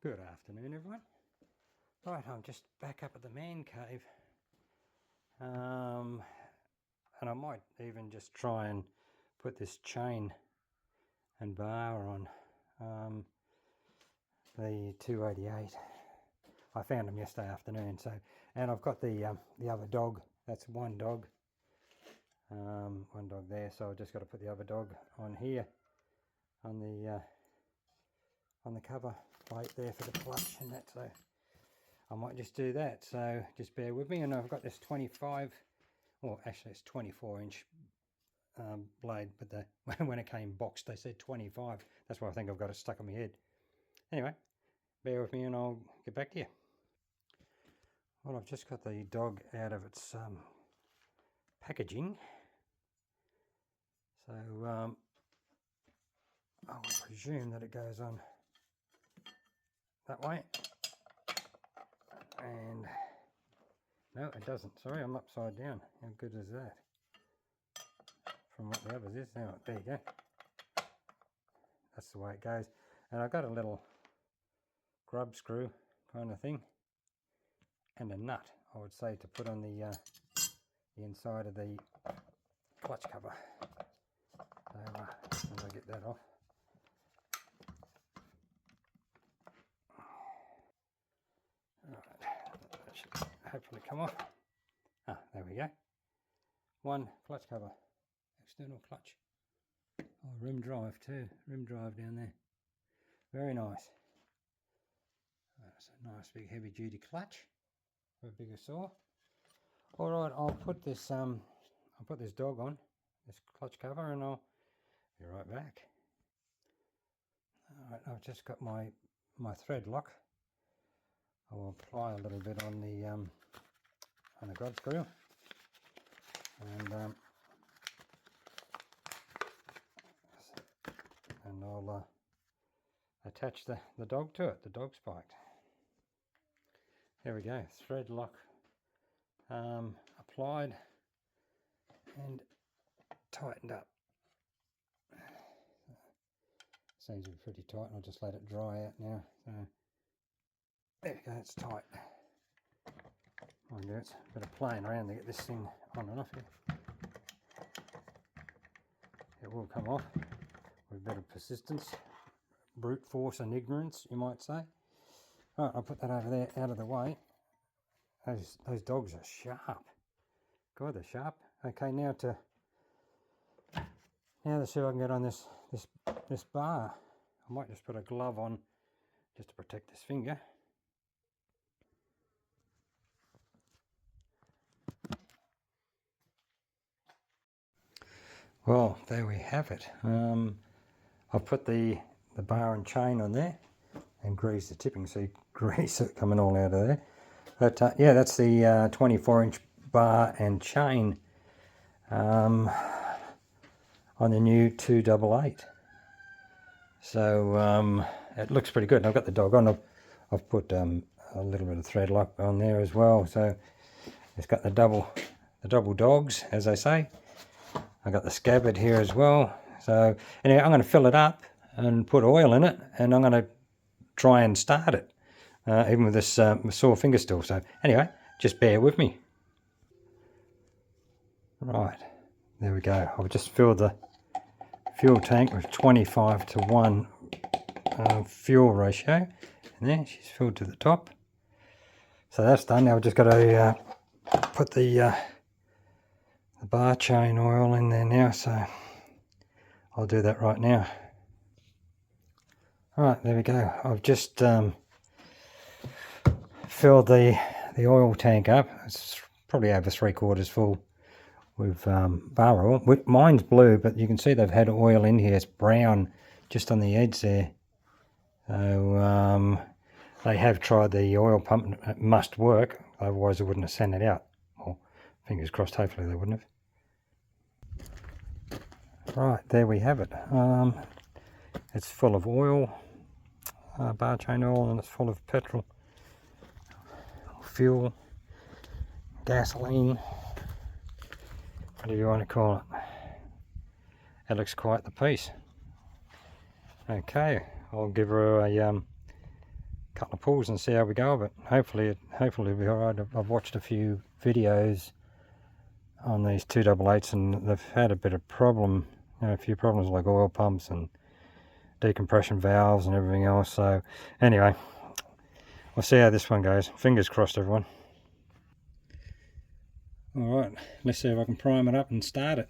Good afternoon, everyone. Right, I'm just back up at the man cave, and I might even just try and put this chain and bar on the 288. I found them yesterday afternoon, so, and I've got the other dog. That's one dog there. So I just got to put the other dog on here on the cover plate there for the clutch and that. So I might just do that, so just bear with me. And I've got this 25, well actually it's 24-inch blade, but when it came boxed they said 25. That's why I think I've got it stuck on my head. Anyway, bear with me and I'll get back to you. Well, I've just got the dog out of its packaging, so I would presume that it goes on that way. And no, it doesn't. Sorry, I'm upside down. How good is that? From what the others is. Now, there you go. That's the way it goes. And I've got a little grub screw kind of thing and a nut, I would say, to put on the inside of the clutch cover. So as I get that off. That should hopefully come off. Ah, there we go. One clutch cover, external clutch. Oh, rim drive too. Rim drive down there. Very nice. That's a nice big heavy duty clutch for a bigger saw. All right, I'll put this dog on this clutch cover and I'll be right back. All right, I've just got my thread lock. I will apply a little bit on the grub screw, and I'll attach the dog to it, the dog spike. There we go, thread lock applied and tightened up. Seems to be pretty tight. I'll just let it dry out now. So there we go, it's tight. Mind you, it's a bit of playing around to get this thing on and off here. It will come off with a bit of persistence, brute force and ignorance, you might say. Right, I'll put that over there out of the way. Those dogs are sharp. God, they're sharp. Okay, now to see if I can get on this bar. I might just put a glove on just to protect this finger. Well, there we have it. I've put the bar and chain on there and grease the tipping, so you grease it coming all out of there. But yeah, that's the 24-inch bar and chain on the new 288. So it looks pretty good. And I've got the dog on. I've put a little bit of thread lock on there as well. So it's got the double dogs, as they say. I've got the scabbard here as well. So anyway, I'm going to fill it up and put oil in it, and I'm going to try and start it, even with this sore finger still. So anyway, just bear with me. Right, there we go. I've just filled the fuel tank with 25:1 fuel ratio, and there she's filled to the top. So that's done. Now I've just got to put the bar chain oil in there now, so I'll do that right now. Alright, there we go. I've just filled the oil tank up. It's probably over 3/4 full with bar oil. Mine's blue, but you can see they've had oil in here. It's brown just on the edge there. So they have tried the oil pump. It must work, otherwise they wouldn't have sent it out. Well, fingers crossed, hopefully they wouldn't have. Right, there we have it. It's full of oil, bar chain oil, and it's full of petrol, fuel, gasoline, whatever you want to call it. It looks quite the piece. Okay, I'll give her a couple of pulls and see how we go. But hopefully it'll be alright. I've watched a few videos on these 288s and they've had a bit of problem, you know, a few problems like oil pumps and decompression valves and everything else. So anyway, we'll see how this one goes. Fingers crossed, everyone. Alright, let's see if I can prime it up and start it.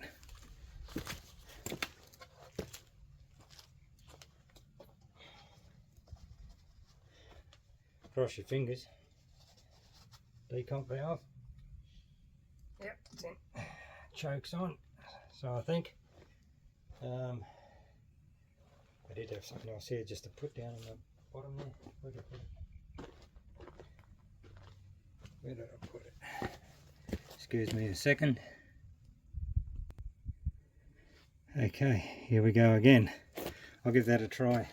Cross your fingers. Decomp valve. Yep, it's in. Choke's on. So I think I did have something else here just to put down on the bottom there. Where did I put it? Where did I put it? Excuse me a second. Okay, here we go again. I'll give that a try.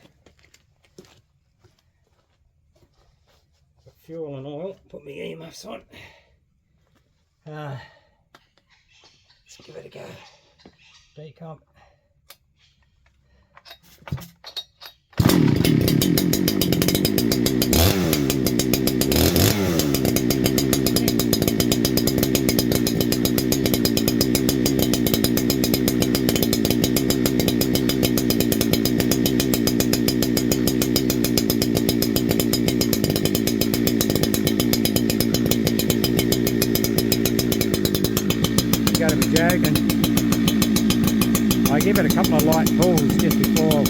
Fuel and oil, put my earmuffs on. Let's give it a go. Decomp. Joking. I give it a couple of light pulls just before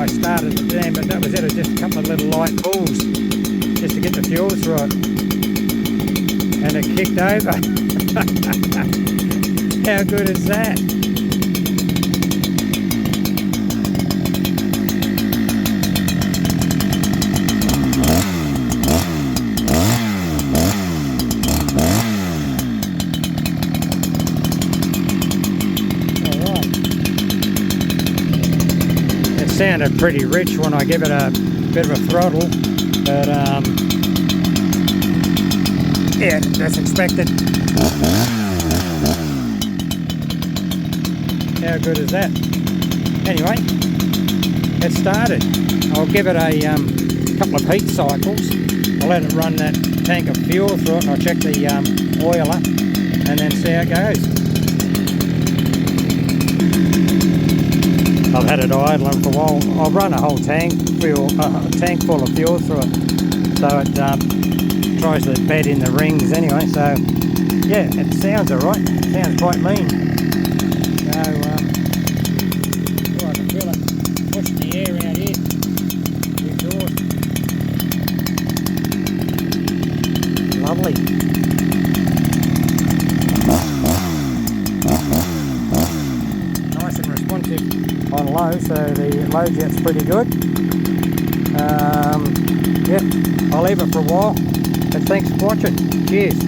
I started the jam, but that was it. It was just a couple of little light pulls just to get the fuel through it, and it kicked over. How good is that? Sounded pretty rich when I give it a bit of a throttle, but yeah, that's expected. How good is that? Anyway, it started. I'll give it a couple of heat cycles. I'll let it run that tank of fuel through it, and I'll check the oiler and then see how it goes. I've had it idling for a while. I'll run a whole tank full of fuel through it, so it tries to bed in the rings anyway. So yeah, it sounds alright. Sounds quite mean. So I can feel it pushing the air out here. The exhaust. Lovely. On low, so the low jet's pretty good. Yeah, I'll leave it for a while, but thanks for watching. Cheers.